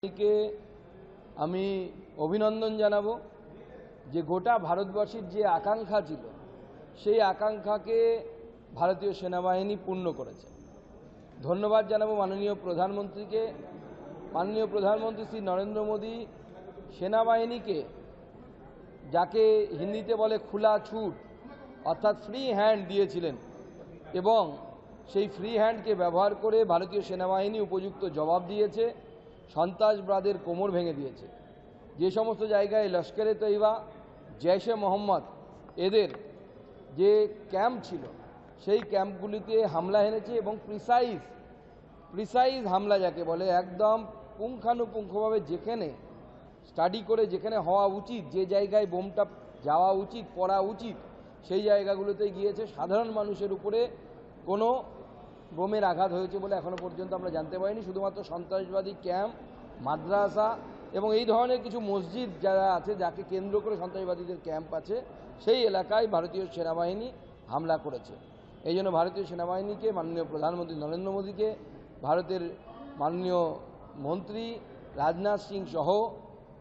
কে আমি অভিনন্দন জানাবো যে গোটা ভারতবাসীর যে আকাঙ্ক্ষা ছিল সেই আকাঙ্ক্ষাকে ভারতীয় সেনাবাহিনী পূর্ণ করেছে। ধন্যবাদ জানাবো মাননীয় প্রধানমন্ত্রীকে। মাননীয় প্রধানমন্ত্রী শ্রী নরেন্দ্র মোদী সেনাবাহিনীকে, যাকে হিন্দিতে বলে খোলা ছুট অর্থাৎ ফ্রি হ্যান্ড দিয়েছিলেন, এবং সেই ফ্রি হ্যান্ডকে ব্যবহার করে ভারতীয় সেনাবাহিনী উপযুক্ত জবাব দিয়েছে, সন্ত্রাসবাদের কোমর ভেঙে দিয়েছে। যে সমস্ত জায়গায় লস্করে তৈবা, জৈশে মোহাম্মদ এদের যে ক্যাম্প ছিল সেই ক্যাম্পগুলিতে হামলা এনেছে, এবং প্রিসাইজ হামলা যাকে বলে, একদম পুঙ্খানুপুঙ্খভাবে যেখানে স্টাডি করে যেখানে হওয়া উচিত, যে জায়গায় বোমটা যাওয়া উচিত, পড়া উচিত, সেই জায়গাগুলোতে গিয়েছে। সাধারণ মানুষের উপরে কোনো বোমের আঘাত হয়েছে বলে এখনো পর্যন্ত আমরা জানতে পারিনি। শুধুমাত্র সন্ত্রাসবাদী ক্যাম্প, মাদ্রাসা এবং এই ধরনের কিছু মসজিদ যারা আছে, যাকে কেন্দ্র করে সন্ত্রাসবাদীদের ক্যাম্প আছে, সেই এলাকায় ভারতীয় সেনাবাহিনী হামলা করেছে। এই জন্য ভারতীয় সেনাবাহিনীকে, মাননীয় প্রধানমন্ত্রী নরেন্দ্র মোদীকে, ভারতের মাননীয় মন্ত্রী রাজনাথ সিং সহ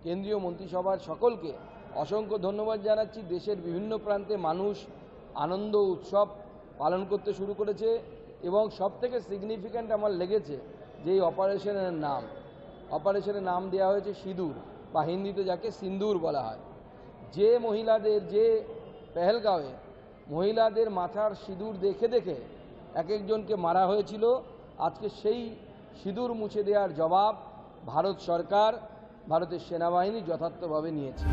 কেন্দ্রীয় মন্ত্রিসভার সকলকে অসংখ্য ধন্যবাদ জানাচ্ছি। দেশের বিভিন্ন প্রান্তে মানুষ আনন্দ উৎসব পালন করতে শুরু করেছে, এবং সবথেকে সিগনিফিক্যান্ট আমার লেগেছে যে এই অপারেশনের নাম দেওয়া হয়েছে সিঁদুর, বা হিন্দিতে যাকে সিন্দুর বলা হয়। যে মহিলাদের, যে পেহেলগাঁওয়ে মহিলাদের মাথার সিঁদুর দেখে দেখে এক একজনকে মারা হয়েছিল, আজকে সেই সিঁদুর মুছে দেওয়ার জবাব ভারত সরকার, ভারতের সেনাবাহিনী যথার্থভাবে নিয়েছে।